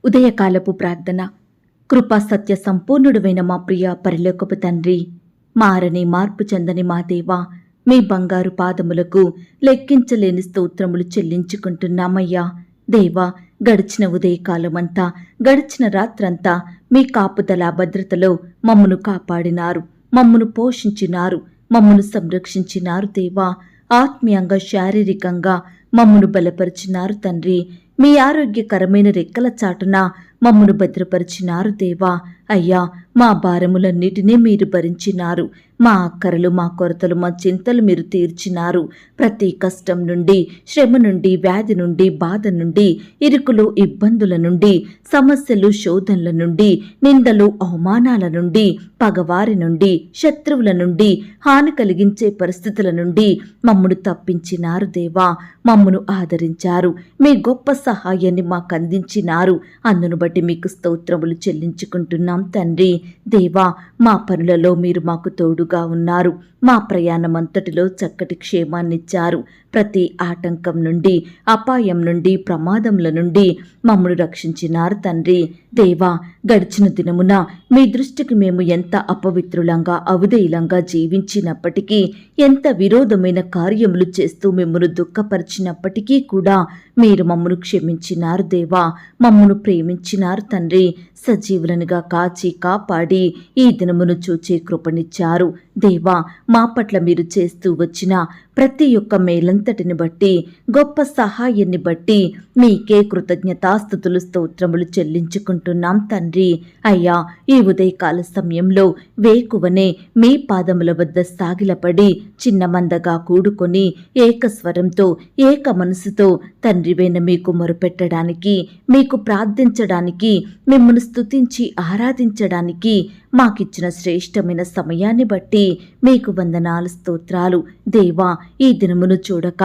ఉదయకాలపు ప్రార్థన. కృపా సత్య సంపూర్ణుడువైన మా ప్రియ పరలోకపు తండ్రి, మారని మార్పు చెందని మా దేవా, మీ బంగారు పాదములకు లెక్కించలేని స్తోత్రములు చెల్లించుకుంటున్నామయ్యా. దేవా, గడిచిన ఉదయకాలమంతా, గడిచిన రాత్రంతా మీ కాపుదల భద్రతలో మమ్మను కాపాడినారు, మమ్మను పోషించినారు, మమ్మను సంరక్షించినారు. దేవా, ఆత్మీయంగా శారీరకంగా మమ్మను బలపరిచినారు తండ్రి. మీ ఆరోగ్యకరమైన రెక్కల చాటున మమ్మను భద్రపరిచినారు దేవా. అయ్యా, మా భారములన్నిటినీ మీరు భరించినారు. మా అక్కరలు, మా కొరతలు, మా చింతలు మీరు తీర్చినారు. ప్రతి కష్టం నుండి, శ్రమ నుండి, వ్యాధి నుండి, బాధ నుండి, ఇరుకులు, ఇబ్బందుల నుండి, సమస్యలు, శోధనల నుండి, నిందలు, అవమానాల నుండి, పగవారి నుండి, శత్రువుల నుండి, హాని కలిగించే పరిస్థితుల నుండి మమ్మను తప్పించినారు దేవా. మమ్మను ఆదరించారు. మీ గొప్ప సహాయాన్ని మాకు అందించినారు. అందును బట్టి మీకు స్తోత్రములు చెల్లించుకుంటున్నాం తండ్రి. దేవా, మా పనులలో మీరు మాకు తోడుగా ఉన్నారు. మా ప్రయాణమంతటిలో చక్కటి క్షేమాన్నిచ్చారు. ప్రతి ఆటంకం నుండి, అపాయం నుండి, ప్రమాదముల నుండి మమ్మను రక్షించినారు తండ్రి. దేవా, గడిచిన దినమున మీ దృష్టికి మేము ఎంత అపవిత్రులంగా, అవిధేయులంగా జీవించినప్పటికీ, ఎంత విరోధమైన కార్యములు చేస్తూ మిమ్మను దుఃఖపరిచినప్పటికీ కూడా మీరు మమ్మను క్షమించినారు దేవా. మమ్మను ప్రేమించినారు తండ్రి. సజీవులనుగా కాచి కాపాడి ఈ దినమును చూచే కృపనిచ్చారు దేవా. మా పట్ల మీరు చేస్తూ వచ్చిన ప్రతి ఒక్క మేలంతటిని బట్టి, గొప్ప సహాయాన్ని బట్టి మీకే కృతజ్ఞతాస్తుతులు, స్తోత్రములు చెల్లించుకుంటున్నాం తండ్రి. అయ్యా, ఈ ఉదయకాల సమయంలో వేకువనే మీ పాదముల వద్ద సాగిలపడి చిన్నమందగా కూడుకొని ఏకస్వరంతో, ఏక మనసుతో తండ్రివైన మీకు మొరుపెట్టడానికి, మీకు ప్రార్థించడానికి, మిమ్మల్ని స్తుతించి ఆరాధించడానికి మాకిచ్చిన శ్రేష్టమైన సమయాన్ని బట్టి మీకు వందనాలు, స్తోత్రాలు దేవా. ఈ దినమును చూడక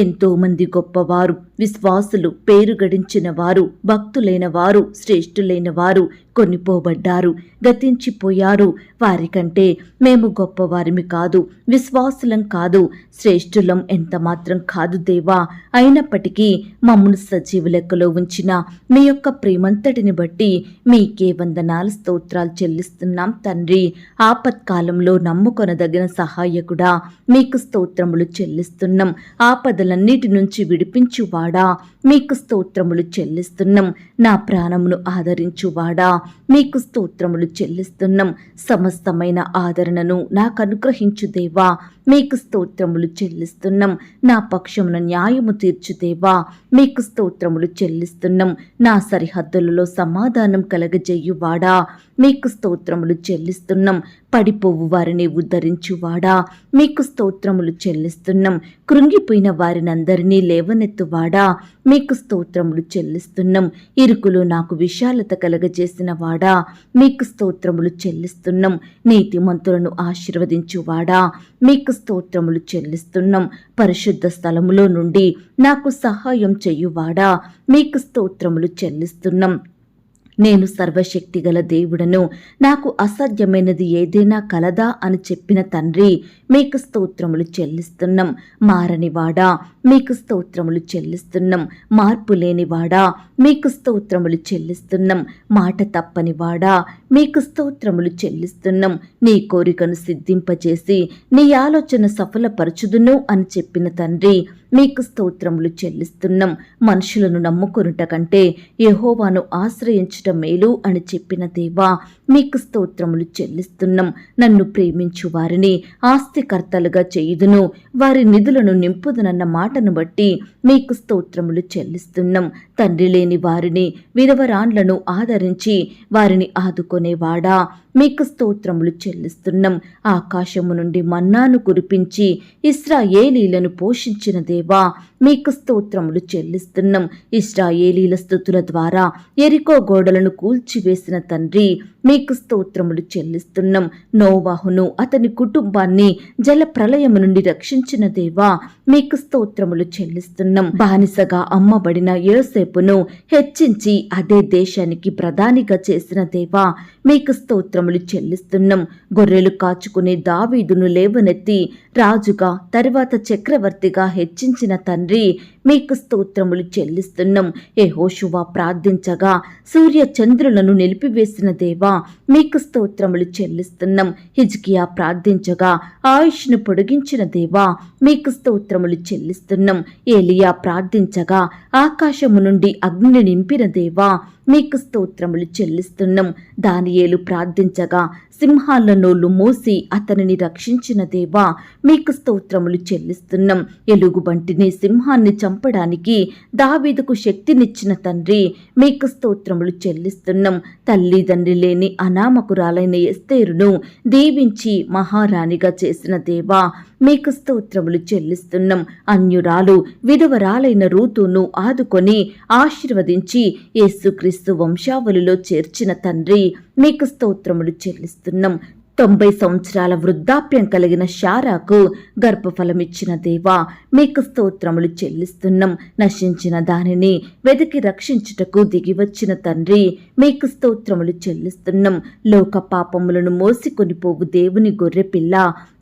ఎంతో మంది గొప్పవారు, విశ్వాసులు, పేరు గడించిన వారు, భక్తులైన వారు, శ్రేష్ఠులైన వారు కొనిపోబడ్డారు, గతించిపోయారు. వారికంటే మేము గొప్పవారిమి కాదు, విశ్వాసులం కాదు, శ్రేష్ఠులం ఎంత మాత్రం కాదు దేవా. అయినప్పటికీ మమ్మను సజీవ లెక్కలో ఉంచిన మీ యొక్క ప్రేమంతటిని బట్టి మీకే వందనాలు, స్తోత్రాలు చెల్లిస్తున్నాం తండ్రి. ఆపత్కాలంలో నమ్ముకొనదగిన సహాయకుడా, మీకు స్తోత్రములు చెల్లిస్తున్నాం. ఆపదలన్నిటి నుంచి విడిపించువాడా, మీకు స్తోత్రములు చెల్లిస్తున్నాం. నా ప్రాణమును ఆదరించువాడా, మీకు స్తోత్రములు చెల్లిస్తున్నాం. సమస్తమైన ఆదరణను నాకు అనుగ్రహించు దేవా, మీకు స్తోత్రములు చెల్లిస్తున్నాం. నా పక్షమున న్యాయము తీర్చు దేవా, మీకు స్తోత్రములు చెల్లిస్తున్నాం. నా సరిహద్దులలో సమాధానం కలగజేయువాడా, మీకు స్తోత్రములు చెల్లిస్తున్నాం. పడిపోవు వారిని ఉద్ధరించువాడా, మీకు స్తోత్రములు చెల్లిస్తున్నాం. కృంగిపోయిన వారినందరినీ లేవనెత్తువాడా, మీకు స్తోత్రములు చెల్లిస్తున్నాం. ఇరుకులు నాకు విశాలత కలగజేసిన వాడా, మీకు స్తోత్రములు చెల్లిస్తున్నాం. నీతిమంతులను ఆశీర్వదించువాడా, మీకు స్తోత్రములు చెల్లిస్తున్నాం. పరిశుద్ధ స్థలములో నుండి నాకు సహాయం చెయ్యువాడా, మీకు స్తోత్రములు చెల్లిస్తున్నాం. నేను సర్వశక్తిగల దేవుడను, నాకు అసాధ్యమైనది ఏదైనా కలదా అని చెప్పిన తండ్రి, మీకు స్తోత్రములు చెల్లిస్తున్నాం. మారనివాడా, మీకు స్తోత్రములు చెల్లిస్తున్నాం. మార్పు లేనివాడా, మీకు స్తోత్రములు చెల్లిస్తున్నాం. మాట తప్పనివాడా, మీకు స్తోత్రములు చెల్లిస్తున్నాం. నీ కోరికను సిద్ధింపచేసి నీ ఆలోచన సఫలపరచుదును అని చెప్పిన తండ్రి, మీకు స్తోత్రములు చెల్లిస్తున్నాం. మనుషులను నమ్ముకొనుట కంటే యెహోవాను ఆశ్రయించుట మేలు అని చెప్పిన దేవా, మీకు స్తోత్రములు చెల్లిస్తున్నాం. నన్ను ప్రేమించు వారిని ఆస్తికర్తలుగా చేయుదును, వారి నిధులను నింపుదునన్న మాటను బట్టి మీకు స్తోత్రములు చెల్లిస్తున్నాం. తండ్రి లేని వారిని, విధవరాండ్లను ఆదరించి వారిని ఆదుకొనేవాడా, మీకు స్తోత్రములు చెల్లిస్తున్నాం. ఆకాశము నుండి మన్నాను కురిపించి ఇశ్రాయేలీలను పోషించిన దేవా, మీకు స్తోత్రములు చెల్లిస్తున్నాం. ఇశ్రాయేలీల స్తుతుల ద్వారా యెరికో గోడలను కూల్చివేసిన తండ్రి, మీకు స్తోత్రములు చెల్లిస్తున్నాం. నోవాహును అతని కుటుంబాన్ని జల ప్రళయము నుండి రక్షించిన దేవా, మీకు స్తోత్రములు చెల్లిస్తున్నాం. బానిసగా అమ్మబడిన యోసేపును హెచ్చించి అదే దేశానికి ప్రధానిగా చేసిన దేవా, మీకు స్తోత్రములు చెల్లిస్తున్నాం. గొర్రెలు కాచుకునే దావీదును లేవనెత్తి రాజుగా, తరువాత చక్రవర్తిగా హెచ్చించిన తండ్రి, తండ్రి, మీకు స్తోత్రములు చెల్లిస్తున్నాం. యెహోషువ ప్రార్థించగా సూర్య చంద్రులను నిలిపివేసిన దేవా, మీకు స్తోత్రములు చెల్లిస్తున్నాం. హిజ్కియా ప్రార్థించగా ఆయుష్ను పొడిగించిన దేవా, మీకు స్తోత్రములు చెల్లిస్తున్నాం. ఏలియా ప్రార్థించగా ఆకాశము నుండి అగ్నిని నింపిన దేవా, మీకు స్తోత్రములు చెల్లిస్తున్నాం. దానియేలు ప్రార్థించగా సింహాల నోళ్లు మూసి అతనిని రక్షించిన దేవా, మీకు స్తోత్రములు చెల్లిస్తున్నాం. ఎలుగుబంటిని సింహాన్ని చంపడానికి దావీదుకు శక్తినిచ్చిన తండ్రి, మీకు స్తోత్రములు చెల్లిస్తున్నాం. తల్లిదండ్రి లేని అనామకురాలైన ఎస్తేరును దీవించి మహారాణిగా చేసిన దేవా, మీకు స్తోత్రములు చెల్లిస్తున్నాం. అన్యురాలు విధవరాలైన రూతును ఆదుకొని ఆశీర్వదించి యేసుక్రీస్తు వంశావళిలో చేర్చిన తండ్రి, మీకు స్తోత్రములు చెల్లిస్తున్నాం. 90 సంవత్సరాల వృద్ధాప్యం కలిగిన శారాకు గర్భఫలమిచ్చిన దేవా, మీకు స్తోత్రములు చెల్లిస్తున్నాం. నశించిన దానిని వెతికి రక్షించుటకు దిగివచ్చిన తండ్రి, మీకు స్తోత్రములు చెల్లిస్తున్నాం. లోక పాపములను మోసికొని పోవు దేవుని గొర్రెపిల్ల,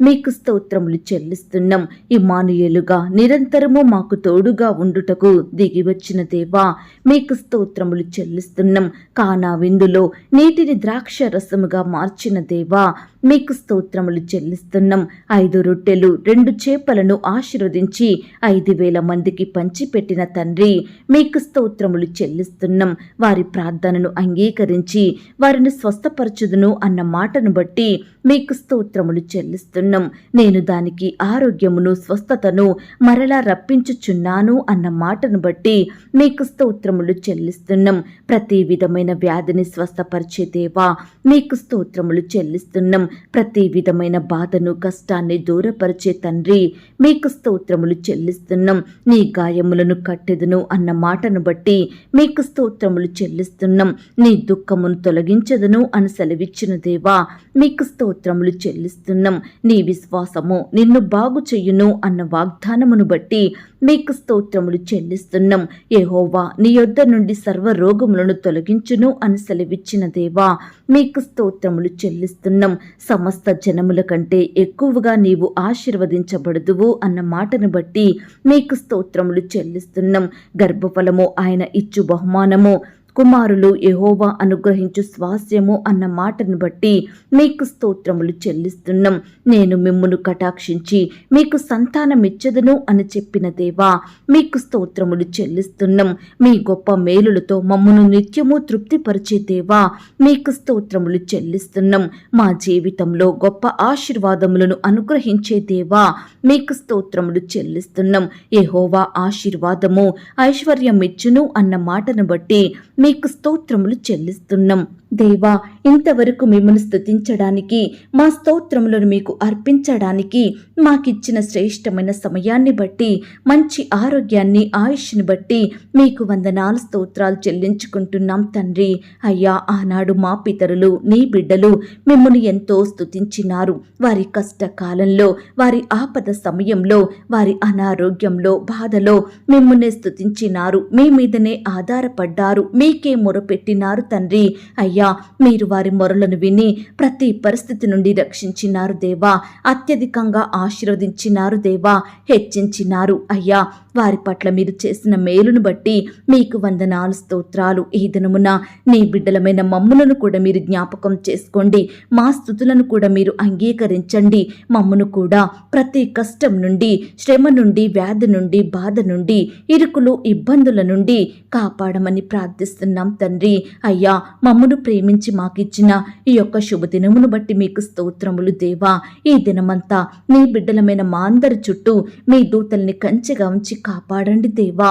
మీకు స్తోత్రములు చెల్లిస్తున్నాం. ఇమ్మానుయేలుగా నిరంతరము మాకు తోడుగా ఉండుటకు దిగివచ్చిన దేవా, మీకు స్తోత్రములు చెల్లిస్తున్నాం. కానా విందులో నీటిని ద్రాక్ష రసముగా మార్చిన దేవా, మీకు స్తోత్రములు చెల్లిస్తున్నాం. 5 రొట్టెలు 2 చేపలను ఆశీర్వదించి 5,000 మందికి పంచిపెట్టిన తండ్రి, మీకు స్తోత్రములు చెల్లిస్తున్నాం. వారి ప్రార్థనను అంగీకరించి వారిని స్వస్థపరచుదును అన్న మాటను బట్టి మీకు స్తోత్రములు చెల్లిస్తున్నాం. నేను దానికి ఆరోగ్యమును స్వస్థతను మరలా రప్పించుచున్నాను అన్న మాటను బట్టి మీకు స్తోత్రములు చెల్లిస్తున్నాం. ప్రతి విధమైన వ్యాధిని స్వస్థపరిచే దేవా, మీకు స్తోత్రములు చెల్లిస్తున్నాం. ప్రతి విధమైన బాధను కష్టాన్ని దూరపరిచే తండ్రి, మీకు స్తోత్రములు చెల్లిస్తున్నాం. నీ గాయములను కట్టెదును అన్న మాటను బట్టి మీకు స్తోత్రములు చెల్లిస్తున్నాం. నీ దుఃఖమును తొలగించదును అని సెలవిచ్చిన దేవా, మీకు స్తోత్రములు చెల్లిస్తున్నాం. నీ విశ్వాసము నిన్ను బాగు చెయ్యును అన్న వాగ్దానమును బట్టి మీకు స్తోత్రములు చెల్లిస్తున్నాం. యెహోవా నీ యొద్ద నుండి సర్వ రోగములను తొలగించును అని సెలవిచ్చిన దేవా, మీకు స్తోత్రములు చెల్లిస్తున్నాం. సమస్త జనముల కంటే ఎక్కువగా నీవు ఆశీర్వదించబడుదువు అన్న మాటను బట్టి మీకు స్తోత్రములు చెల్లిస్తున్నాం. గర్భఫలము ఆయన ఇచ్చు బహుమానము, కుమారులు యెహోవా అనుగ్రహించు స్వాస్యము అన్న మాటను బట్టి మీకు స్తోత్రములు చెల్లిస్తున్నాం. నేను మిమ్మును కటాక్షించి మీకు సంతానమిచ్చదును అని చెప్పిన దేవా, మీకు స్తోత్రములు చెల్లిస్తున్నాం. మీ గొప్ప మేలులతో మమ్మను నిత్యము తృప్తిపరిచే దేవా, మీకు స్తోత్రములు చెల్లిస్తున్నాం. మా జీవితంలో గొప్ప ఆశీర్వాదములను అనుగ్రహించే దేవా, మీకు స్తోత్రములు చెల్లిస్తున్నాం. యెహోవా ఆశీర్వాదము ఐశ్వర్యమిచ్చును అన్న మాటను బట్టి మీకు స్తోత్రములు చెల్లిస్తున్నాం. దేవా, ఇంతవరకు మిమ్మల్ని స్తుతించడానికి, మా స్తోత్రములను మీకు అర్పించడానికి మాకిచ్చిన శ్రేష్టమైన సమయాన్ని బట్టి, మంచి ఆరోగ్యాన్ని, ఆయుష్ని బట్టి మీకు వందనాలు స్తోత్రాలు చెల్లించుకుంటున్నాం తండ్రి. అయ్యా, ఆనాడు మా పితరులు నీ బిడ్డలు మిమ్మల్ని ఎంతో స్తుతించినారు. వారి కష్టకాలంలో, వారి ఆపద సమయంలో, వారి అనారోగ్యంలో, బాధలో మిమ్మల్ని స్తుతించినారు. మీ మీదనే ఆధారపడ్డారు, మీకే మొరపెట్టినారు తండ్రి. అయ్యా, మీరు వారి మొరలను విని ప్రతి పరిస్థితి నుండి రక్షించినారు దేవా. అత్యధికంగా ఆశీర్వదించినారు దేవా, హెచ్చించినారు. అయ్యా, వారి పట్ల మీరు చేసిన మేలును బట్టి మీకు వందనాలు స్తోత్రాలు. ఈ దినమున నీ బిడ్డలమైన మమ్ములను కూడా మీరు జ్ఞాపకం చేసుకోండి. మా స్తుతులను కూడా మీరు అంగీకరించండి. మమ్మును కూడా ప్రతి కష్టం నుండి, శ్రమ నుండి, వ్యాధి నుండి, బాధ నుండి, ఇరుకులు, ఇబ్బందుల నుండి కాపాడమని ప్రార్థిస్తున్నాం తండ్రి. అయ్యా, మమ్మును ప్రేమించి మాకిచ్చిన ఈ యొక్క శుభదినమును బట్టి మీకు స్తోత్రములు దేవా. ఈ దినమంతా నీ బిడ్డలమైన మా అందరి చుట్టూ మీ దూతల్ని కంచెగా ఉంచి కాపాడండి దేవా.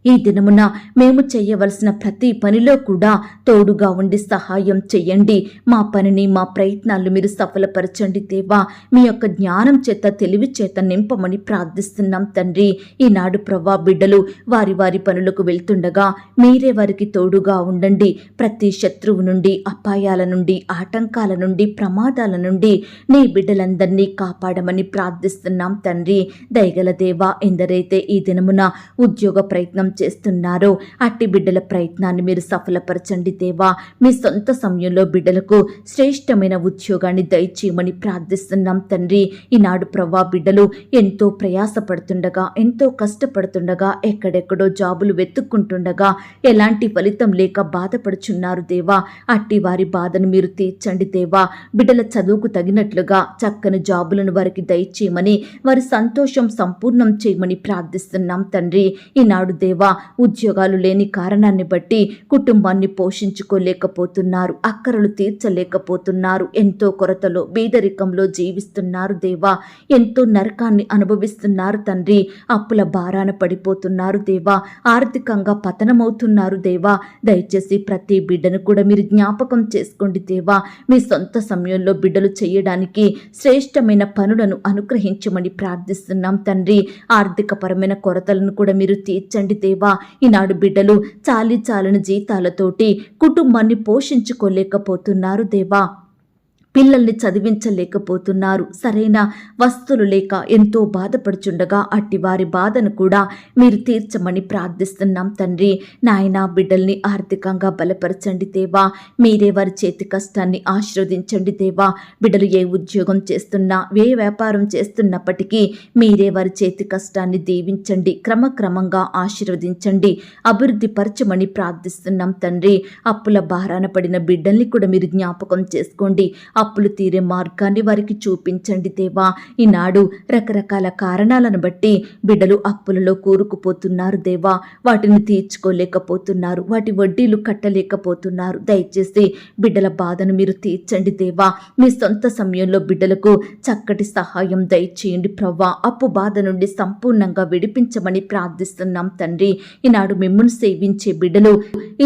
ఈ దినమున మేము చేయవలసిన ప్రతి పనిలో కూడా తోడుగా ఉండి సహాయం చెయ్యండి. మా పనిని, మా ప్రయత్నాలు మీరు సఫలపరచండి దేవా. మీ యొక్క జ్ఞానం చేత, తెలివి చేత నింపమని ప్రార్థిస్తున్నాం తండ్రి. ఈనాడు ప్రవ్వా, బిడ్డలు వారి వారి పనులకు వెళ్తుండగా మీరే వారికి తోడుగా ఉండండి. ప్రతి శత్రువు నుండి, అపాయాల నుండి, ఆటంకాల నుండి, ప్రమాదాల నుండి నీ బిడ్డలందరినీ కాపాడమని ప్రార్థిస్తున్నాం తండ్రి. దయగల దేవా, ఎందరైతే ఈ దినమున ఉద్యోగ ప్రయత్నం చేస్తున్నారో అట్టి బిడ్డల ప్రయత్నాన్ని మీరు సఫలపరచండి దేవా. మీ సొంత సమయంలో బిడ్డలకు శ్రేష్టమైన ఉద్యోగాన్ని దయచేయమని ప్రార్థిస్తున్నాం తండ్రి. ఈనాడు ప్రభా బిడ్డలు ఎంతో ప్రయాసపడుతుండగా, ఎంతో కష్టపడుతుండగా, ఎక్కడెక్కడో జాబులు వెతుక్కుంటుండగా ఎలాంటి ఫలితం లేక బాధపడుచున్నారు దేవా. అట్టి వారి బాధను మీరు తీర్చండి దేవా. బిడ్డల చదువుకు తగినట్లుగా చక్కని జాబులను వారికి దయచేయమని, వారి సంతోషం సంపూర్ణం చేయమని ప్రార్థిస్తున్నాం తండ్రి. ఈనాడు దేవా ఉద్యోగాలు లేని కారణాన్ని బట్టి కుటుంబాన్ని పోషించుకోలేకపోతున్నారు, అక్కరలు తీర్చలేకపోతున్నారు, ఎంతో కొరతలో బీదరికంలో జీవిస్తున్నారు దేవా. ఎంతో నరకాన్ని అనుభవిస్తున్నారు తండ్రి. అప్పుల భారాన పడిపోతున్నారు దేవా. ఆర్థికంగా పతనమవుతున్నారు దేవా. దయచేసి ప్రతి బిడ్డను కూడా మీరు జ్ఞాపకం చేసుకోండి దేవా. మీ సొంత సమయంలో బిడ్డలు చేయడానికి శ్రేష్టమైన పనులను అనుగ్రహించమని ప్రార్థిస్తున్నాం తండ్రి. ఆర్థికపరమైన కొరతలను కూడా మీరు తీర్చండి దేవా. ఈనాడు బిడ్డలు చాలని జీతాలతోటి కుటుంబాన్ని పోషించుకోలేకపోతున్నారు దేవా. పిల్లల్ని చదివించలేకపోతున్నారు, సరైన వస్తువులు లేక ఎంతో బాధపడుచుండగా అట్టి వారి బాధను కూడా మీరు తీర్చమని ప్రార్థిస్తున్నాం తండ్రి. నాయనా బిడ్డల్ని ఆర్థికంగా బలపరచండి దేవా. మీరే వారి చేతి కష్టాన్ని ఆశీర్వదించండి దేవా. బిడ్డలు ఏ ఉద్యోగం చేస్తున్నా, ఏ వ్యాపారం చేస్తున్నప్పటికీ మీరే వారి చేతి కష్టాన్ని దీవించండి, క్రమక్రమంగా ఆశీర్వదించండి, అభివృద్ధి పరచమని ప్రార్థిస్తున్నాం తండ్రి. అప్పుల భారాన పడిన బిడ్డల్ని కూడా మీరు జ్ఞాపకం చేసుకోండి. అప్పులు తీరే మార్గాన్ని వారికి చూపించండి దేవా. ఈనాడు రకరకాల కారణాలను బట్టి బిడ్డలు అప్పులలో కూరుకుపోతున్నారు దేవా. వాటిని తీర్చుకోలేకపోతున్నారు, వాటి వడ్డీలు కట్టలేకపోతున్నారు. దయచేసి బిడ్డల బాధను మీరు తీర్చండి దేవా. మీ సొంత సమయంలో బిడ్డలకు చక్కటి సహాయం దయచేయండి ప్రవ్వా. అప్పు బాధ నుండి సంపూర్ణంగా విడిపించమని ప్రార్థిస్తున్నాం తండ్రి. ఈనాడు మిమ్మును సేవించే బిడ్డలు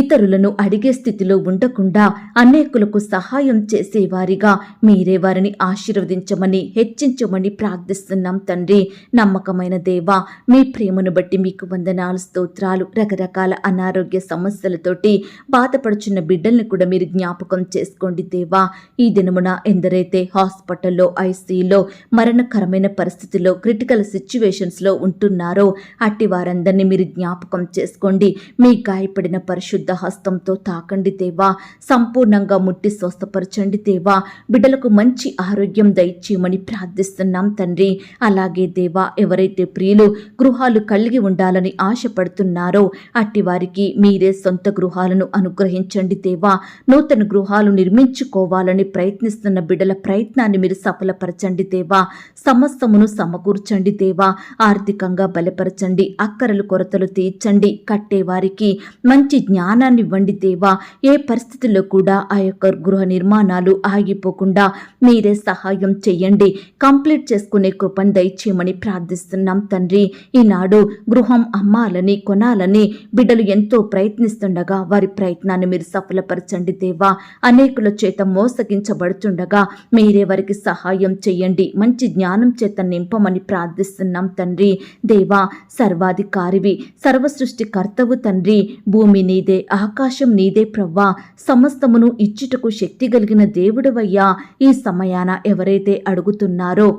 ఇతరులను అడిగే స్థితిలో ఉండకుండా అనేకులకు సహాయం చేసేవారిగా మీరే వారిని ఆశీర్వదించమని, హెచ్చించమని ప్రార్థిస్తున్నాం తండ్రి. నమ్మకమైన దేవా, మీ ప్రేమను బట్టి మీకు వందనాలు, స్తోత్రాలు. రకరకాల అనారోగ్య సమస్యలతోటి బాధపడుచున్న బిడ్డల్ని కూడా మీరు జ్ఞాపకం చేసుకోండి దేవా. ఈ దినమున ఎందరైతే హాస్పిటల్లో, ఐసీయూలో, మరణకరమైన పరిస్థితుల్లో, క్రిటికల్ సిచ్యువేషన్స్లో ఉంటున్నారో అట్టి వారందరినీ మీరు జ్ఞాపకం చేసుకోండి. మీ గాయపడిన పరిశుద్ధ హస్తంతో తాకండి దేవా. సంపూర్ణంగా ముట్టి స్వస్థపరచండి దేవా. బిడ్డలకు మంచి ఆరోగ్యం దయచేయమని ప్రార్థిస్తున్నాం తండ్రి. అలాగే దేవా, ఎవరైతే ప్రియులు గృహాలు కలిగి ఉండాలని ఆశపడుతున్నారో అట్టి వారికి మీరే సొంత గృహాలను అనుగ్రహించండి దేవా. నూతన గృహాలు నిర్మించుకోవాలని ప్రయత్నిస్తున్న బిడ్డల ప్రయత్నాన్ని మీరు సఫలపరచండి దేవా. సమస్తమును సమకూర్చండి దేవా. ఆర్థికంగా బలపరచండి, అక్కరలు కొరతలు తీర్చండి, కట్టేవారికి మంచి జ్ఞానాన్ని ఇవ్వండి దేవా. ఏ పరిస్థితుల్లో కూడా ఆ యొక్క గృహ నిర్మాణాలు ఆగిపోకుండా మీరే సహాయం చెయ్యండి. కంప్లీట్ చేసుకునే కృపను దయచేయమని ప్రార్థిస్తున్నాం తండ్రి. ఈనాడు గృహం అమ్మాలని, కొనాలని బిడ్డలు ఎంతో ప్రయత్నిస్తుండగా వారి ప్రయత్నాన్ని మీరు సఫలపరచండి దేవా. అనేకుల చేత మోసగించబడుతుండగా మీరే వారికి సహాయం చెయ్యండి. మంచి జ్ఞానం చేత నింపమని ప్రార్థిస్తున్నాం తండ్రి. దేవా, సర్వాధికారివి, సర్వసృష్టికర్తవు తండ్రి. భూమి నీదే, ఆకాశం నీదే ప్రవ్వా. సమస్తమును ఇచ్చుటకు శక్తి కలిగిన దేవుడవయ్యా. ఈ సమయాన ఎవరైతే అడుగుతున్నారో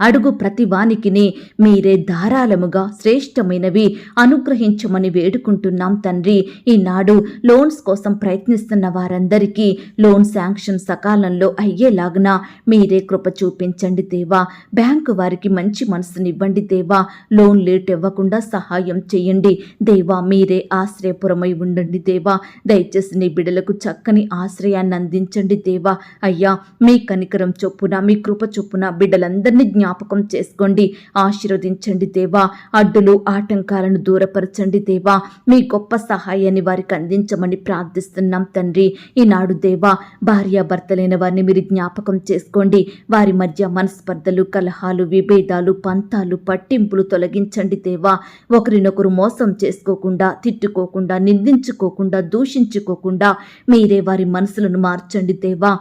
అడుగు ప్రతి వానికిని మీరే ధారాళముగా శ్రేష్టమైనవి అనుగ్రహించమని వేడుకుంటున్నాం తండ్రి. ఈనాడు లోన్స్ కోసం ప్రయత్నిస్తున్న వారందరికీ లోన్ శాంక్షన్ సకాలంలో అయ్యేలాగున మీరే కృప చూపించండి దేవా. బ్యాంకు వారికి మంచి మనసునివ్వండి దేవా. లోన్ లేట్ ఇవ్వకుండా సహాయం చేయండి దేవా. మీరే ఆశ్రయపురమై ఉండండి దేవా. దయచేసి నీ బిడ్డలకు చక్కని ఆశ్రయాన్ని అందించండి దేవా. అయ్యా, మీ కనికరం చొప్పున, మీ కృప చొప్పున బిడ్డలందరినీ జ్ఞాపకం చేసుకోండి, ఆశీర్వదించండి దేవా. అడ్డులు ఆటంకాలను దూరపరచండి దేవా. మీ గొప్ప సహాయాన్ని వారికి అందించమని ప్రార్థిస్తున్నాం తండ్రి. ఈనాడు దేవా, భార్యాభర్తలైన వారిని మీరు జ్ఞాపకం చేసుకోండి. వారి మధ్య మనస్పర్ధలు, కలహాలు, విభేదాలు, పంతాలు, పట్టింపులు తొలగించండి దేవా. ఒకరినొకరు మోసం చేసుకోకుండా, తిట్టుకోకుండా, నిందించుకోకుండా, దూషించుకోకుండా మీరే వారి మనసులను మార్చండి దేవా.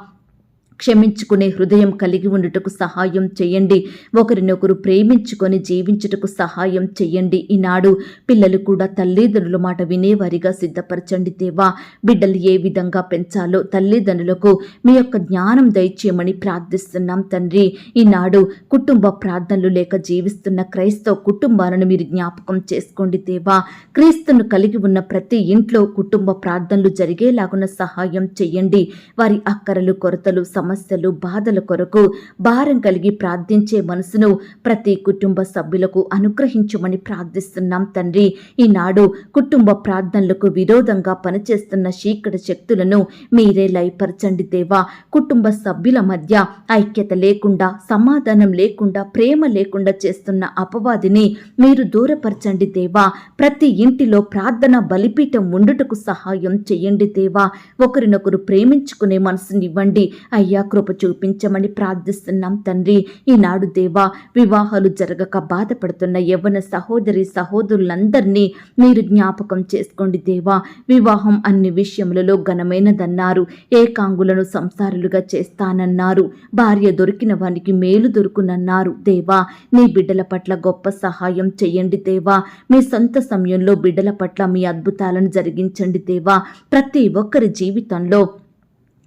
క్షమించుకునే హృదయం కలిగి ఉండుటకు సహాయం చేయండి. ఒకరినొకరు ప్రేమించుకొని జీవించుటకు సహాయం చేయండి. ఈనాడు పిల్లలు కూడా తల్లిదండ్రుల మాట వినేవారిగా సిద్ధపరచండి దేవా. బిడ్డలు ఏ విధంగా పెంచాలో తల్లిదండ్రులకు మీ యొక్క జ్ఞానం దయచేయమని ప్రార్థిస్తున్నాం తండ్రి. ఈనాడు కుటుంబ ప్రార్థనలు లేక జీవిస్తున్న క్రైస్తవ కుటుంబాలను మీరు జ్ఞాపకం చేసుకోండి దేవా. క్రీస్తును కలిగి ఉన్న ప్రతి ఇంట్లో కుటుంబ ప్రార్థనలు జరిగేలాగున్న సహాయం చెయ్యండి. వారి అక్కరలు, కొరతలు, సమస్యలు, బాధల కొరకు భారం కలిగి ప్రార్థించే మనసును ప్రతి కుటుంబ సభ్యులకు అనుగ్రహించమని ప్రార్థిస్తున్నాం తండ్రి. ఈనాడు కుటుంబ ప్రార్థనలకు విరోధంగా పనిచేస్తున్న చీకటి శక్తులను మీరే లయపరచండి దేవా. కుటుంబ సభ్యుల మధ్య ఐక్యత లేకుండా, సమాధానం లేకుండా, ప్రేమ లేకుండా చేస్తున్న అపవాదిని మీరు దూరపరచండి దేవా. ప్రతి ఇంటిలో ప్రార్థన బలిపీఠం ఉండుటకు సహాయం చేయండి దేవా. ఒకరినొకరు ప్రేమించుకునే మనసునివ్వండి అయ్యా. కృప చూపించమని ప్రార్థిస్తున్నాం తండ్రి. ఈనాడు దేవా, వివాహాలు జరగక బాధపడుతున్న యవ్వన సహోదరి సహోదరులందరినీ మీరు జ్ఞాపకం చేసుకోండి దేవా. వివాహం అన్ని విషయములలో ఘనమైనదన్నారు. ఏకాంగులను సంసారులుగా చేస్తానన్నారు. భార్య దొరికిన వానికి మేలు దొరుకునన్నారు దేవా. నీ బిడ్డల పట్ల గొప్ప సహాయం చేయండి దేవా. మీ సొంత సమయంలో బిడ్డల పట్ల మీ అద్భుతాలను జరిగించండి దేవా. ప్రతి ఒక్కరి జీవితంలో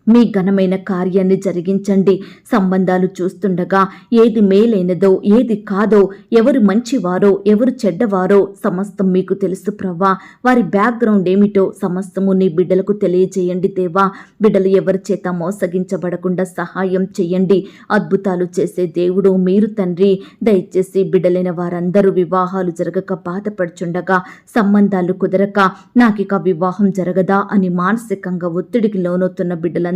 మీ ఘనమైన కార్యాన్ని జరిగించండి. సంబంధాలు చూస్తుండగా ఏది మేలైనదో ఏది కాదో, ఎవరు మంచివారో ఎవరు చెడ్డవారో సమస్తం మీకు తెలుసు ప్రవ్వా. వారి బ్యాక్గ్రౌండ్ ఏమిటో సమస్తము నీ బిడ్డలకు తెలియజేయండి దేవా. బిడ్డలు ఎవరి చేత మోసగించబడకుండా సహాయం చేయండి. అద్భుతాలు చేసే దేవుడు మీరు తండ్రి. దయచేసి బిడ్డలైన వారందరూ వివాహాలు జరగక బాధపడుచుండగా, సంబంధాలు కుదరక నాకిక వివాహం జరగదా అని మానసికంగా ఒత్తిడికి లోనవుతున్న బిడ్డలందరినీ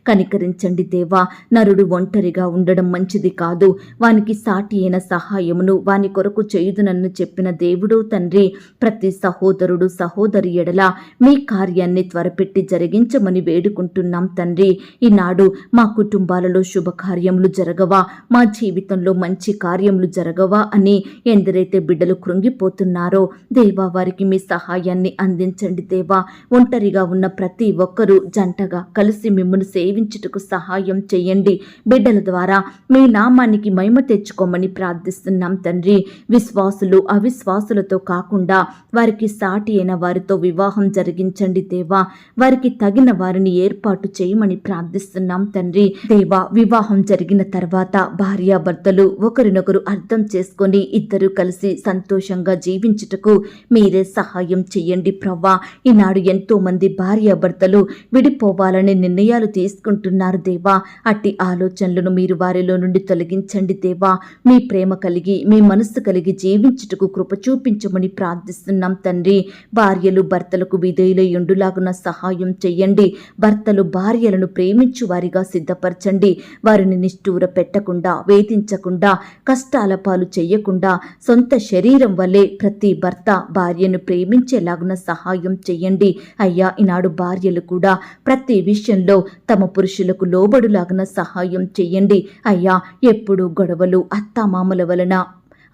కనికరించండి దేవా. నరుడు ఒంటరిగా ఉండడం మంచిది కాదు. వానికి సాటి అయిన సహాయమును వాని కొరకు చేయుదునని చెప్పిన దేవుడు తండ్రి. ప్రతి సహోదరుడు సహోదరి ఎడల మీ కార్యాన్ని త్వరపెట్టి జరిగించమని వేడుకుంటున్నాం తండ్రి. ఈనాడు మా కుటుంబాలలో శుభకార్యములు జరగవా, మా జీవితంలో మంచి కార్యములు జరగవా అని ఎందరైతే బిడ్డలు కృంగిపోతున్నారో దేవా, వారికి మీ సహాయాన్ని అందించండి దేవా. ఒంటరిగా ఉన్న ప్రతి ఒక్కరూ జంటగా కలిసి మిమ్మల్ని సేవించుటకు సహాయం చేయండి. బిడ్డల ద్వారా మీ నామానికి మహిమ తెచ్చుకోమని ప్రార్థిస్తున్నాం తండ్రి. విశ్వాసులు అవిశ్వాసులతో కాకుండా వారికి సాటి అయిన వారితో వివాహం జరిగించండి దేవా. వారికి తగిన వారిని ఏర్పాటు చేయమని ప్రార్థిస్తున్నాం తండ్రి. దేవా, వివాహం జరిగిన తర్వాత భార్యాభర్తలు ఒకరినొకరు అర్థం చేసుకొని ఇద్దరు కలిసి సంతోషంగా జీవించుటకు మీరే సహాయం చెయ్యండి ప్రవ్వా. ఈనాడు ఎంతో మంది భార్యాభర్తలు విడిపోవాలని నిర్ణయాలు తీసుకుంటున్నారు దేవా. అట్టి ఆలోచనలను మీరు వారిలో నుండి తొలగించండి దేవా. మీ ప్రేమ కలిగి మీ మనస్సు కలిగి జీవించుటకు కృప చూపించమని ప్రార్థిస్తున్నాం తండ్రి. భార్యలు భర్తలకు విధేయులై ఉండులాగున సహాయం చెయ్యండి. భర్తలు భార్యలను ప్రేమించు వారిగా సిద్ధపరచండి. వారిని నిష్ఠూర పెట్టకుండా, వేధించకుండా, కష్టాల పాలు చెయ్యకుండా సొంత శరీరం వల్లే ప్రతి భర్త భార్యను ప్రేమించేలాగున సహాయం చెయ్యండి అయ్యా. ఈనాడు భార్యలు కూడా ప్రతి విషయంలో తమ పురుషులకు లోబడులాగున సహాయం చెయ్యండి అయ్యా. ఎప్పుడు గొడవలు, అత్తామామల వలన,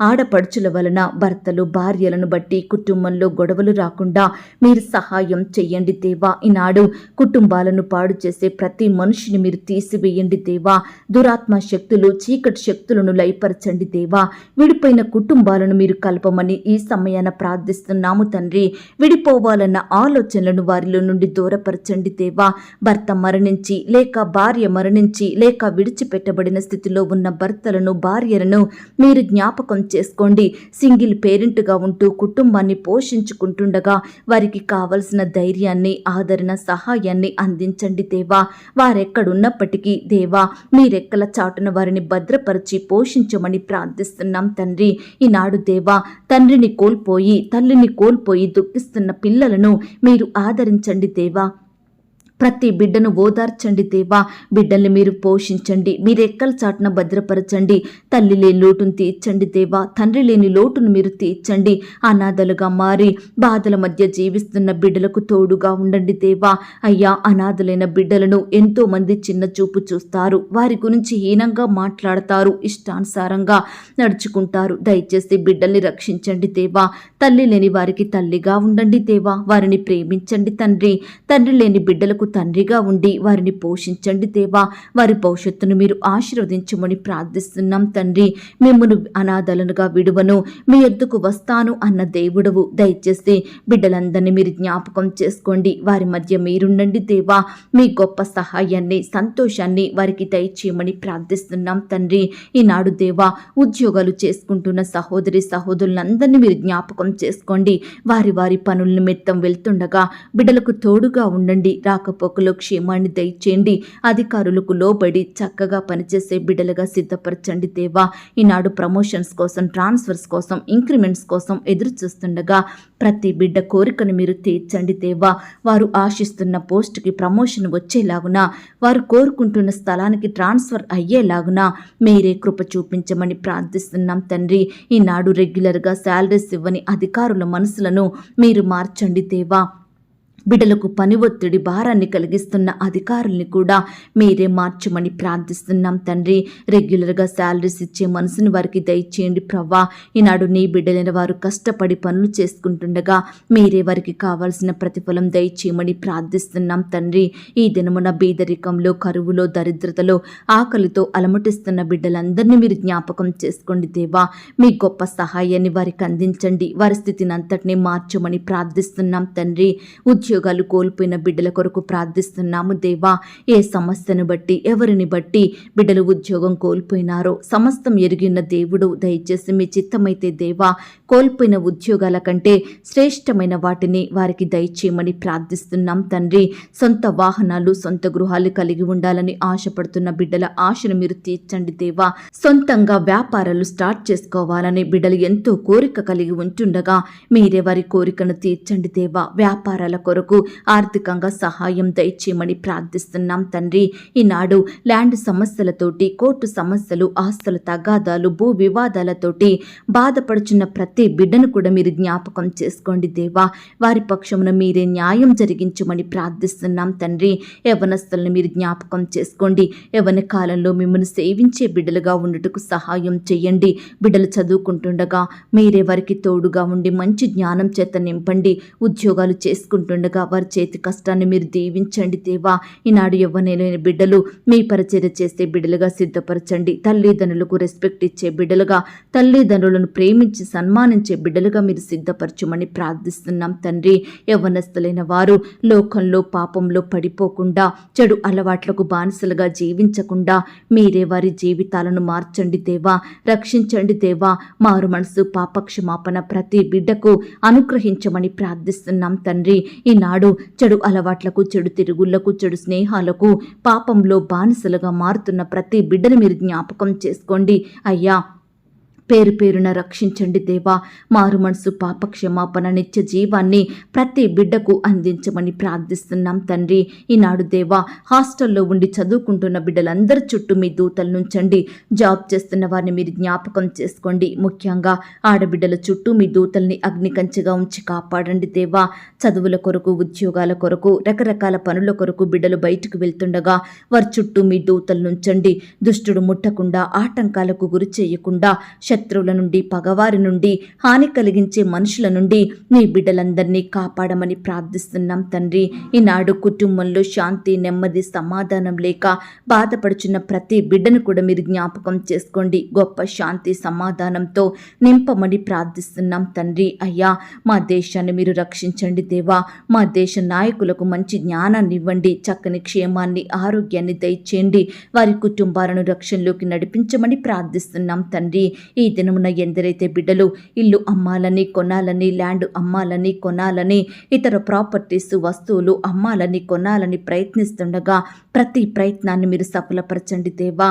ఆడపడుచుల వలన భర్తలు భార్యలను బట్టి కుటుంబంలో గొడవలు రాకుండా మీరు సహాయం చెయ్యండి దేవా. ఈనాడు కుటుంబాలను పాడు చేసే ప్రతి మనిషిని మీరు తీసివేయండి దేవా. దురాత్మ శక్తులు, చీకటి శక్తులను లయపరచండి దేవా. విడిపోయిన కుటుంబాలను మీరు కలపమని ఈ సమయాన ప్రార్థిస్తున్నాము తండ్రి. విడిపోవాలన్న ఆలోచనలను వారిలో నుండి దూరపరచండి దేవా. భర్త మరణించి లేక భార్య మరణించి లేక విడిచిపెట్టబడిన స్థితిలో ఉన్న భర్తలను భార్యలను మీరు జ్ఞాపకం చేసుకోండి. సింగిల్ పేరెంట్గా ఉంటూ కుటుంబాన్ని పోషించుకుంటుండగా వారికి కావలసిన ధైర్యాన్ని, ఆదరణ, సహాయాన్ని అందించండి దేవా. వారెక్కడున్నప్పటికీ దేవా, మీరెక్కల చాటున వారిని భద్రపరిచి పోషించమని ప్రార్థిస్తున్నాం తండ్రి. ఈనాడు దేవా, తండ్రిని కోల్పోయి తల్లిని కోల్పోయి దుఃఖిస్తున్న పిల్లలను మీరు ఆదరించండి దేవా. ప్రతి బిడ్డను ఓదార్చండి దేవా. బిడ్డల్ని మీరు పోషించండి, మీరు ఎక్కల చాటున భద్రపరచండి. తల్లి లేని లోటును తీర్చండి దేవా. తండ్రి లేని లోటును మీరు తీర్చండి. అనాథలుగా మారి బాధల మధ్య జీవిస్తున్న బిడ్డలకు తోడుగా ఉండండి దేవా. అయ్యా, అనాథలైన బిడ్డలను ఎంతో మంది చిన్న చూపు చూస్తారు, వారి గురించి హీనంగా మాట్లాడతారు, ఇష్టానుసారంగా నడుచుకుంటారు. దయచేసి బిడ్డల్ని రక్షించండి దేవా. తల్లి లేని వారికి తల్లిగా ఉండండి దేవా. వారిని ప్రేమించండి తండ్రి. తండ్రి లేని బిడ్డలకు తండ్రిగా ఉండి వారిని పోషించండి దేవా. వారి భవిష్యత్తును మీరు ఆశీర్వదించమని ప్రార్థిస్తున్నాం తండ్రి. మిమ్మును అనాథలుగా విడువను, మీ యొద్దకు వస్తాను అన్న దేవుడవు. దయచేసి బిడ్డలందరినీ మీరు జ్ఞాపకం చేసుకోండి. వారి మధ్య మీరుండండి దేవా. మీ గొప్ప సహాయాన్ని, సంతోషాన్ని వారికి దయచేయమని ప్రార్థిస్తున్నాం తండ్రి. ఈనాడు దేవా, ఉద్యోగాలు చేసుకుంటున్న సహోదరి సహోదరులందరినీ మీరు జ్ఞాపకం చేసుకోండి. వారి వారి పనుల నిమిత్తం వెళ్తుండగా బిడ్డలకు తోడుగా ఉండండి. రాకపోకలో క్షేమాన్ని దయచేయండి. అధికారులకు లోబడి చక్కగా పనిచేసే బిడ్డలుగా సిద్ధపరచండి దేవా. ఈనాడు ప్రమోషన్స్ కోసం, ట్రాన్స్ఫర్స్ కోసం, ఇంక్రిమెంట్స్ కోసం ఎదురు చూస్తుండగా ప్రతి బిడ్డ కోరికను మీరు తీర్చండి దేవా. వారు ఆశిస్తున్న పోస్టుకి ప్రమోషన్ వచ్చేలాగున, వారు కోరుకుంటున్న స్థలానికి ట్రాన్స్ఫర్ అయ్యేలాగున మీరే కృప చూపించమని ప్రార్థిస్తున్నాం తండ్రి. ఈనాడు రెగ్యులర్గా శాలరీస్ ఇవ్వని అధికారుల మనసులను మీరు మార్చండి దేవా. బిడ్డలకు పని ఒత్తిడి భారాన్ని కలిగిస్తున్న అధికారుల్ని కూడా మీరే మార్చమని ప్రార్థిస్తున్నాం తండ్రి. రెగ్యులర్గా శాలరీస్ ఇచ్చే మనసుని వారికి దయచేయండి ప్రవ్వా. ఈనాడు నీ బిడ్డలైన వారు కష్టపడి పనులు చేసుకుంటుండగా మీరే వారికి కావాల్సిన ప్రతిఫలం దయచేయమని ప్రార్థిస్తున్నాం తండ్రి. ఈ దినమున బీదరికంలో, కరువులో, దరిద్రతలో, ఆకలితో అలమటిస్తున్న బిడ్డలందరినీ మీరు జ్ఞాపకం చేసుకోండి దేవా. మీ గొప్ప సహాయాన్ని వారికి అందించండి. వారి స్థితిని అంతటినీ మార్చమని ప్రార్థిస్తున్నాం తండ్రి. ఉద్యోగాలు కోల్పోయిన బిడ్డల కొరకు ప్రార్థిస్తున్నాము దేవా. ఏ సమస్యను బట్టి, ఎవరిని బట్టి బిడ్డలు ఉద్యోగం కోల్పోయినారో సమస్తం ఎరిగిన దేవుడు. దయచేసి మీ చిత్తమైతే దేవా, కోల్పోయిన ఉద్యోగాల కంటే శ్రేష్టమైన వాటిని వారికి దయచేయమని ప్రార్థిస్తున్నాం తండ్రి. సొంత వాహనాలు, సొంత గృహాలు కలిగి ఉండాలని ఆశపడుతున్న బిడ్డల ఆశను మీరు తీర్చండి దేవా. సొంతంగా వ్యాపారాలు స్టార్ట్ చేసుకోవాలని బిడ్డలు ఎంతో కోరిక కలిగి ఉంటుండగా మీరే వారి కోరికను తీర్చండి దేవా. వ్యాపారాల కొరకు ఆర్థికంగా సహాయం దయచేయమని ప్రార్థిస్తున్నాం తండ్రి. ఈనాడు ల్యాండ్ సమస్యలతోటి, కోర్టు సమస్యలు, ఆస్తుల తగాదాలు, భూ వివాదాలతోటి బాధపడుచున్న ప్రతి బిడ్డను కూడా మీరు జ్ఞాపకం చేసుకోండి దేవా. వారి పక్షమున మీరే న్యాయం జరిగించమని ప్రార్థిస్తున్నాం తండ్రి. యవ్వనస్తులను మీరు జ్ఞాపకం చేసుకోండి. యవ్వన కాలంలో మిమ్మల్ని సేవించే బిడ్డలుగా ఉండుటకు సహాయం చేయండి. బిడ్డలు చదువుకుంటుండగా మీరే వారికి తోడుగా ఉండి మంచి జ్ఞానం చేత నింపండి. ఉద్యోగాలు చేసుకుంటుండగా వారి చేతి కష్టాన్ని మీరు దీవించండి దేవా. ఈనాడు యవ్వనైన బిడ్డలు మీ పరిచర్య చేసే బిడ్డలుగా సిద్ధపరచండి. తల్లిదండ్రులకు రెస్పెక్ట్ ఇచ్చే బిడ్డలుగా, తల్లిదండ్రులను ప్రేమించి సన్మానించే బిడ్డలుగా మీరు సిద్ధపరచమని ప్రార్థిస్తున్నాం తండ్రి. యవ్వనస్తులైన వారు లోకంలో, పాపంలో పడిపోకుండా, చెడు అలవాట్లకు బానిసలుగా జీవించకుండా మీరే వారి జీవితాలను మార్చండి దేవా. రక్షించండి దేవా. మారు మనసు, పాపక్షమాపణ ప్రతి బిడ్డకు అనుగ్రహించమని ప్రార్థిస్తున్నాం తండ్రి. ఈనాడు చెడు అలవాట్లకు, చెడు తిరుగుళ్లకు, చెడు స్నేహాలకు, పాపంలో బానిసలుగా మారుతున్న ప్రతి బిడ్డను మీరు జ్ఞాపకం చేసుకోండి అయ్యా. పేరు పేరున రక్షించండి దేవా. మారు మనసు, పాపక్షమాపణ, నిత్య జీవాన్ని ప్రతి బిడ్డకు అందించమని ప్రార్థిస్తున్నాం తండ్రి. ఈనాడు దేవా, హాస్టల్లో ఉండి చదువుకుంటున్న బిడ్డలందరి చుట్టూ మీ దూతలు నుంచండి. జాబ్ చేస్తున్న వారిని మీరు జ్ఞాపకం చేసుకోండి. ముఖ్యంగా ఆడబిడ్డల చుట్టూ మీ దూతల్ని అగ్నికంచెగా ఉంచి కాపాడండి దేవా. చదువుల కొరకు, ఉద్యోగాల కొరకు, రకరకాల పనుల కొరకు బిడ్డలు బయటకు వెళ్తుండగా వారి చుట్టూ మీ దూతలు నుంచండి. దుష్టుడు ముట్టకుండా, ఆటంకాలకు గురి చేయకుండా, శత్రువుల నుండి, పగవారి నుండి, హాని కలిగించే మనుషుల నుండి నీ బిడ్డలందరినీ కాపాడమని ప్రార్థిస్తున్నాం తండ్రి. ఈనాడు కుటుంబంలో శాంతి, నెమ్మది, సమాధానం లేక బాధపడుచున్న ప్రతి బిడ్డను కూడా మీరు జ్ఞాపకం చేసుకోండి. గొప్ప శాంతి, సమాధానంతో నింపమని ప్రార్థిస్తున్నాం తండ్రి. అయ్యా, మా దేశాన్ని మీరు రక్షించండి దేవా. మా దేశ నాయకులకు మంచి జ్ఞానాన్ని ఇవ్వండి. చక్కని క్షేమాన్ని, ఆరోగ్యాన్ని దయచేయండి. వారి కుటుంబాలను రక్షణలోకి నడిపించమని ప్రార్థిస్తున్నాం తండ్రి. ఈ దినమున ఎందరైతే బిడ్డలు ఇల్లు అమ్మాలని, కొనాలని, ల్యాండ్ అమ్మాలని, కొనాలని, ఇతర ప్రాపర్టీస్, వస్తువులు అమ్మాలని, కొనాలని ప్రయత్నిస్తుండగా ప్రతి ప్రయత్నాన్ని మీరు సఫలపరచండి దేవా.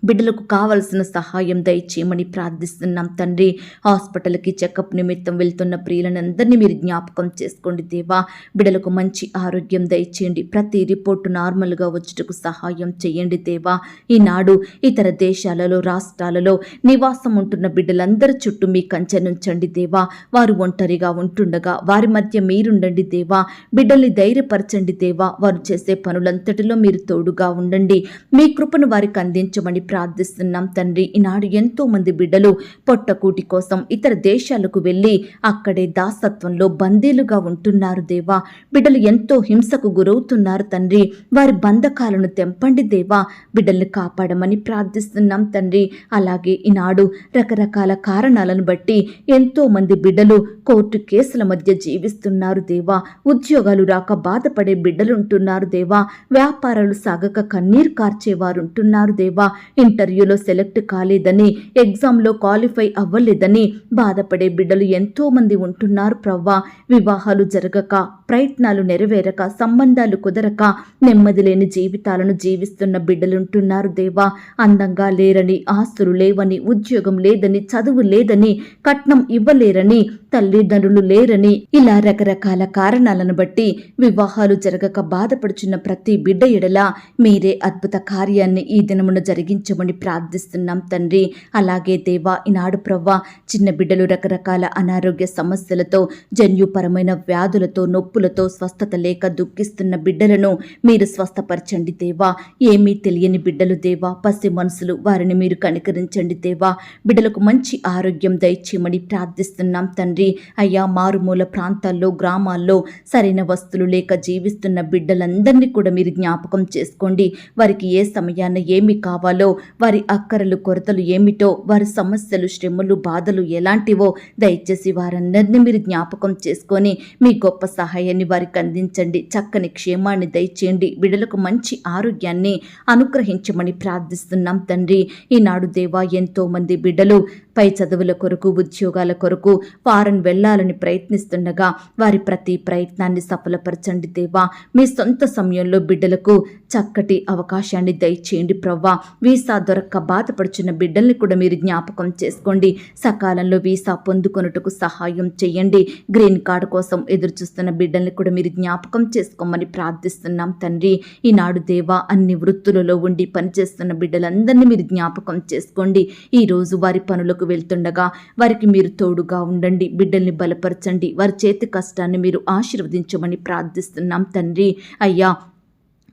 బిడ్డలకు కావలసిన సహాయం దయచేయమని ప్రార్థిస్తున్నాం తండ్రి. హాస్పిటల్కి చెకప్ నిమిత్తం వెళ్తున్న ప్రియులందరినీ మీరు జ్ఞాపకం చేసుకోండి దేవా. బిడ్డలకు మంచి ఆరోగ్యం దయచేయండి. ప్రతి రిపోర్టు నార్మల్గా వచ్చుటకు సహాయం చేయండి దేవా. ఈనాడు ఇతర దేశాలలో, రాష్ట్రాలలో నివాసం ఉంటున్న బిడ్డలందరి చుట్టూ మీ కంచె నుంచండి దేవా. వారు ఒంటరిగా ఉంటుండగా వారి మధ్య మీరుండండి దేవా. బిడ్డల్ని ధైర్యపరచండి దేవా. వారు చేసే పనులంతటిలో మీరు తోడుగా ఉండండి. మీ కృపను వారికి అందించమని ప్రార్థిస్తున్నాం తండ్రి. ఈనాడు ఎంతో మంది బిడ్డలు పొట్టకూటి కోసం ఇతర దేశాలకు వెళ్ళి అక్కడే దాసత్వంలో బందీలుగా ఉంటున్నారు దేవా. బిడ్డలు ఎంతో హింసకు గురవుతున్నారు తండ్రి. వారి బంధకాలను తెంపండి దేవా. బిడ్డల్ని కాపాడమని ప్రార్థిస్తున్నాం తండ్రి. అలాగే ఈనాడు రకరకాల కారణాలను బట్టి ఎంతో మంది బిడ్డలు కోర్టు కేసుల మధ్య జీవిస్తున్నారు దేవా. ఉద్యోగాలు రాక బాధపడే బిడ్డలుంటున్నారు దేవా. వ్యాపారాలు సాగక కన్నీరు కార్చేవారు ఉంటున్నారు దేవా. ఇంటర్వ్యూలో సెలెక్ట్ కాలేదని, ఎగ్జామ్లో క్వాలిఫై అవ్వలేదని బాధపడే బిడ్డలు ఎంతో మంది ఉంటున్నారు ప్రవ్వా. వివాహాలు జరగక, ప్రయత్నాలు నెరవేరక, సంబంధాలు కుదరక నెమ్మది లేని జీవితాలను జీవిస్తున్న బిడ్డలుంటున్నారు దేవా. అందంగా లేరని, ఆస్తులు లేవని, ఉద్యోగం లేదని, చదువు లేదని, కట్నం ఇవ్వలేరని, తల్లిదండ్రులు లేరని, ఇలా రకరకాల కారణాలను బట్టి వివాహాలు జరగక బాధపడుచున్న ప్రతి బిడ్డ ఎడల మీరే అద్భుత కార్యాన్ని ఈ దినమున జరిగించమని ప్రార్థిస్తున్నాం తండ్రి. అలాగే దేవా, ఈనాడు ప్రవ్వా, చిన్న బిడ్డలు రకరకాల అనారోగ్య సమస్యలతో, జన్యుపరమైన వ్యాధులతో, నొప్పులతో, స్వస్థత లేక దుఃఖిస్తున్న బిడ్డలను మీరు స్వస్థపరచండి దేవా. ఏమీ తెలియని బిడ్డలు దేవా, పసి మనసులు, వారిని మీరు కనికరించండి దేవా. బిడ్డలకు మంచి ఆరోగ్యం దయచేయమని ప్రార్థిస్తున్నాం తండ్రి. అయ్యా, మారుమూల ప్రాంతాల్లో, గ్రామాల్లో సరైన వస్తువులు లేక జీవిస్తున్న బిడ్డలందరినీ కూడా మీరు జ్ఞాపకం చేసుకోండి. వారికి ఏ సమయాన ఏమి కావాలో, వారి అక్కరలు కొరతలు ఏమిటో, వారి సమస్యలు, శ్రమలు, బాధలు ఎలాంటివో దయచేసి వారందరినీ మీరు జ్ఞాపకం చేసుకొని మీ గొప్ప సహాయాన్ని వారికి అందించండి. చక్కని క్షేమాన్ని దయచేయండి. బిడ్డలకు మంచి ఆరోగ్యాన్ని అనుగ్రహించమని ప్రార్థిస్తున్నాం తండ్రి. ఈనాడు దేవా, ఎంతో మంది బిడ్డలు పై చదువుల కొరకు, ఉద్యోగాల కొరకు ఫారెన్ వెళ్లాలని ప్రయత్నిస్తుండగా వారి ప్రతి ప్రయత్నాన్ని సఫలపరచండి దేవా. మీ సొంత సమయంలో బిడ్డలకు చక్కటి అవకాశాన్ని దయచేయండి ప్రవ్వా. వీసా దొరక్క బాధపడుచున్న బిడ్డల్ని కూడా మీరు జ్ఞాపకం చేసుకోండి. సకాలంలో వీసా పొందుకొనుటకు సహాయం చేయండి. గ్రీన్ కార్డు కోసం ఎదురు చూస్తున్న బిడ్డల్ని కూడా మీరు జ్ఞాపకం చేసుకోమని ప్రార్థిస్తున్నాం తండ్రి. ఈనాడు దేవా, అన్ని వృత్తులలో ఉండి పనిచేస్తున్న బిడ్డలందరినీ మీరు జ్ఞాపకం చేసుకోండి. ఈ రోజు వారి పనులకు వెళ్తుండగా వారికి మీరు తోడుగా ఉండండి. బిడ్డల్ని బలపరచండి. వారి చేతి కష్టాన్ని మీరు ఆశీర్వదించమని ప్రార్థిస్తున్నాం తండ్రి. అయ్యా,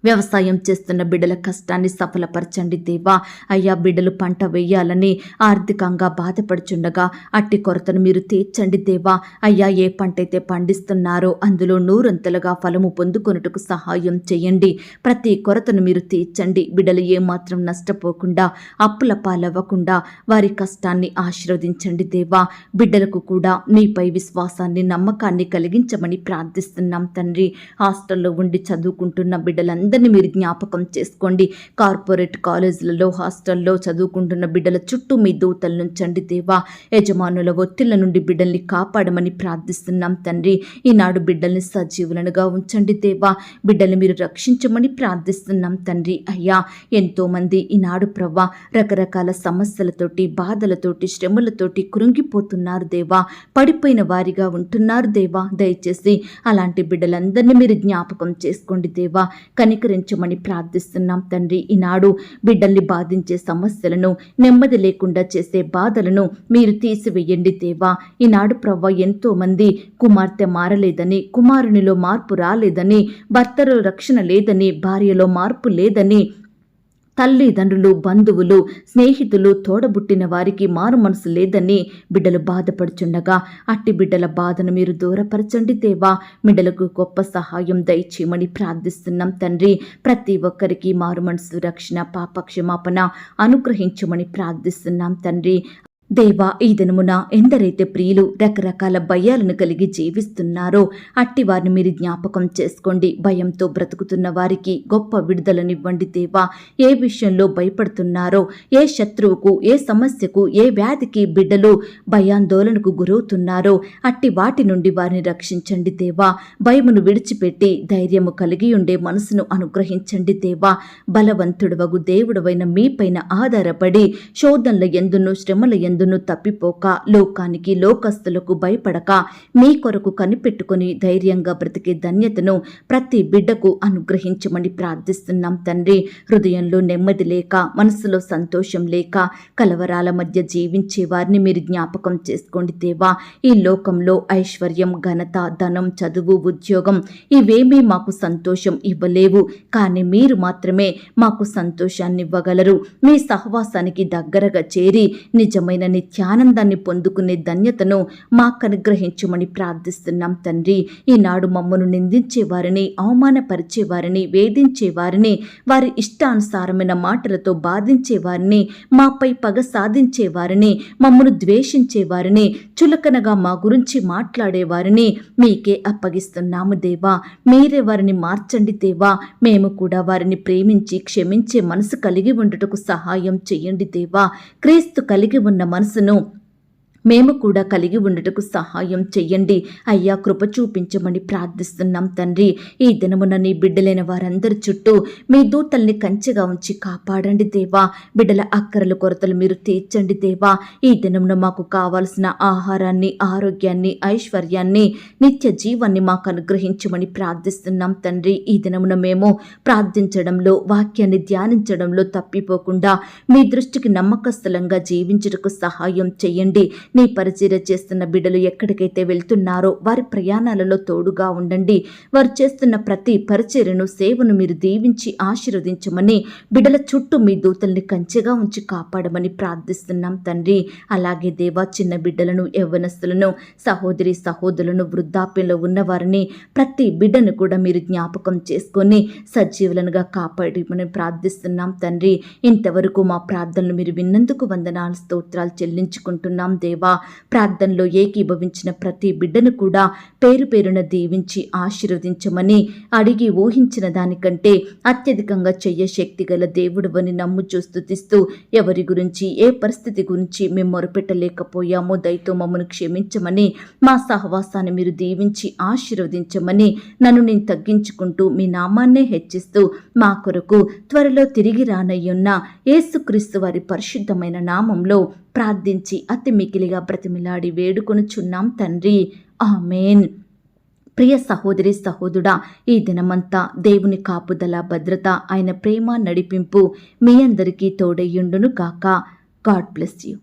వ్యవసాయం చేస్తున్న బిడ్డల కష్టాన్ని సఫలపరచండి దేవా. అయ్యా, బిడ్డలు పంట వేయాలని ఆర్థికంగా బాధపడుచుండగా అట్టి కొరతను మీరు తీర్చండి దేవా. అయ్యా, ఏ పంట అయితే పండిస్తున్నారో అందులో నూరంతలుగా ఫలము పొందుకొనుటకు సహాయం చేయండి. ప్రతి కొరతను మీరు తీర్చండి. బిడ్డలు ఏమాత్రం నష్టపోకుండా, అప్పుల పాలవ్వకుండా వారి కష్టాన్ని ఆశీర్వదించండి దేవా. బిడ్డలకు కూడా మీపై విశ్వాసాన్ని, నమ్మకాన్ని కలిగించమని ప్రార్థిస్తున్నాం తండ్రి. హాస్టల్లో ఉండి చదువుకుంటున్న బిడ్డలందరూ మీరు జ్ఞాపకం చేసుకోండి. కార్పొరేట్ కాలేజీలలో, హాస్టల్లో చదువుకుంటున్న బిడ్డల చుట్టూ మీ దూతలు నుంచండి దేవా. యజమానుల ఒత్తిళ్ల నుండి బిడ్డల్ని కాపాడమని ప్రార్థిస్తున్నాం తండ్రి. ఈనాడు బిడ్డల్ని సజీవులనుగా ఉంచండి దేవా. బిడ్డల్ని మీరు రక్షించమని ప్రార్థిస్తున్నాం తండ్రి. అయ్యా, ఎంతో మంది ఈనాడు ప్రవ్వా రకరకాల సమస్యలతోటి, బాధలతోటి, శ్రమలతోటి కృంగిపోతున్నారు దేవా. పడిపోయిన వారిగా ఉంటున్నారు దేవా. దయచేసి అలాంటి బిడ్డలందరినీ మీరు జ్ఞాపకం చేసుకోండి దేవా. కనికరించమని ప్రార్థిస్తున్నాం తండ్రి. ఈనాడు బిడ్డల్ని బాధించే సమస్యలను, నెమ్మది లేకుండా చేసే బాధలను మీరు తీసివేయండి దేవా. ఈనాడు ప్రవ్వ ఎంతో మంది కుమార్తె మారలేదని, కుమారునిలో మార్పు రాలేదని, భర్తలో రక్షణ లేదని, భార్యలో మార్పు లేదని, తల్లిదండ్రులు, బంధువులు, స్నేహితులు, తోడబుట్టిన వారికి మారు మనసు లేదని బిడ్డలు బాధపడుచుండగా అట్టి బిడ్డల బాధను మీరు దూరపరచండి దేవా. బిడ్డలకు గొప్ప సహాయం దయచేయమని ప్రార్థిస్తున్నాం తండ్రి. ప్రతి ఒక్కరికి మారు మనసు, రక్షణ, పాప క్షమాపణ అనుగ్రహించమని ప్రార్థిస్తున్నాం తండ్రి. దేవా, ఈ దినమున ఎందరైతే ప్రియులు రకరకాల భయాలను కలిగి జీవిస్తున్నారో అట్టి వారిని మీరు జ్ఞాపకం చేసుకోండి. భయంతో బ్రతుకుతున్న వారికి గొప్ప విడుదలనివ్వండి దేవా. ఏ విషయంలో భయపడుతున్నారో, ఏ శత్రువుకు, ఏ సమస్యకు, ఏ వ్యాధికి బిడ్డలు భయాందోళనకు గురవుతున్నారో అట్టి వాటి నుండి వారిని రక్షించండి దేవా. భయమును విడిచిపెట్టి ధైర్యము కలిగి ఉండే మనసును అనుగ్రహించండి దేవా. బలవంతుడవగు దేవుడవైన మీపైన ఆధారపడి శోధనల యందును, శ్రమల యందును ఎందును తప్పిపోక, లోకానికి లోకస్తులకు భయపడక, మీ కొరకు కనిపెట్టుకుని ధైర్యంగా బ్రతికే ధన్యతను ప్రతి బిడ్డకు అనుగ్రహించమని ప్రార్థిస్తున్నాం తండ్రి. హృదయంలో నెమ్మది లేక, మనసులో సంతోషం లేక, కలవరాల మధ్య జీవించే వారిని మీరు జ్ఞాపకం చేసుకోండి దేవా. ఈ లోకంలో ఐశ్వర్యం, ఘనత, ధనం, చదువు, ఉద్యోగం ఇవేమీ మాకు సంతోషం ఇవ్వలేవు. కానీ మీరు మాత్రమే మాకు సంతోషాన్ని ఇవ్వగలరు. మీ సహవాసానికి దగ్గరగా చేరి నిజమైన నిత్యానందాన్ని పొందుకునే ధన్యతను మాకు అనుగ్రహించమని ప్రార్థిస్తున్నాం తండ్రి. ఈనాడు మమ్మను నిందించే వారిని, అవమానపరిచే వారిని, వేధించే వారిని, వారి ఇష్టానుసారమైన మాటలతో బాధించే వారిని, మాపై పగ సాధించే వారిని, మమ్మను ద్వేషించే వారిని, చులకనగా మా గురించి మాట్లాడే వారిని మీకే అప్పగిస్తున్నాము దేవా. మీరే వారిని మార్చండి దేవా. మేము కూడా వారిని ప్రేమించి క్షమించే మనసు కలిగి ఉండుటకు సహాయం చెయ్యండి దేవా. క్రీస్తు కలిగి ఉన్న మనసును మేము కూడా కలిగి ఉండటకు సహాయం చెయ్యండి అయ్యా. కృప చూపించమని ప్రార్థిస్తున్నాం తండ్రి. ఈ దినమున నీ బిడ్డలైన వారందరి చుట్టూ మీ దూతల్ని కంచెగా ఉంచి కాపాడండి దేవా. బిడ్డల అక్కరల కొరతలు మీరు తీర్చండి దేవా. ఈ దినమున మాకు కావాల్సిన ఆహారాన్ని, ఆరోగ్యాన్ని, ఐశ్వర్యాన్ని, నిత్య జీవాన్ని మాకు అనుగ్రహించమని ప్రార్థిస్తున్నాం తండ్రి. ఈ దినమున మేము ప్రార్థించడంలో, వాక్యాన్ని ధ్యానించడంలో తప్పిపోకుండా మీ దృష్టికి నమ్మకస్తులంగా జీవించుటకు సహాయం చెయ్యండి. నీ పరిచర్య చేస్తున్న బిడ్డలు ఎక్కడికైతే వెళ్తున్నారో వారి ప్రయాణాలలో తోడుగా ఉండండి. వారు చేస్తున్న ప్రతి పరిచర్యను, సేవను మీరు దీవించి ఆశీర్వదించమని, బిడ్డల చుట్టూ మీ దూతల్ని కంచెగా ఉంచి కాపాడమని ప్రార్థిస్తున్నాం తండ్రి. అలాగే దేవా, చిన్న బిడ్డలను, యవ్వనస్తులను, సహోదరి సహోదరులను, వృద్ధాప్యంలో ఉన్నవారిని, ప్రతి బిడ్డను కూడా మీరు జ్ఞాపకం చేసుకొని సజీవులనుగా కాపాడమని ప్రార్థిస్తున్నాం తండ్రి. ఇంతవరకు మా ప్రార్థనలు మీరు విన్నందుకు వందనాలు, స్తోత్రాలు చెల్లించుకుంటున్నాం దేవా. ప్రార్థనలో ఏకీభవించిన ప్రతి బిడ్డను కూడా పేరు పేరున దీవించి ఆశీర్వదించమని, అడిగి ఊహించిన దానికంటే అత్యధికంగా చెయ్య శక్తి గల దేవుడువని నమ్ముచూ స్తుతిస్తూ, ఎవరి గురించి, ఏ పరిస్థితి గురించి మేము మొరపెట్టలేకపోయామో దయతో మమ్మను క్షమించమని, మా సహవాసాన్ని మీరు దీవించి ఆశీర్వదించమని, నన్ను నేను తగ్గించుకుంటూ మీ నామాన్నే హెచ్చిస్తూ మా కొరకు త్వరలో తిరిగి రానయ్యున్న యేసుక్రీస్తు వారి పరిశుద్ధమైన నామంలో ప్రార్థించి అతి మికిలిగా బ్రతిమిలాడి వేడుకొనుచున్నాం తండ్రి. ఆమేన్. ప్రియ సహోదరి సహోదరుడా, ఈ దినమంతా దేవుని కాపుదల, భద్రత, ఆయన ప్రేమ, నడిపింపు మీ అందరికీ తోడయ్యుండును గాక. God bless you.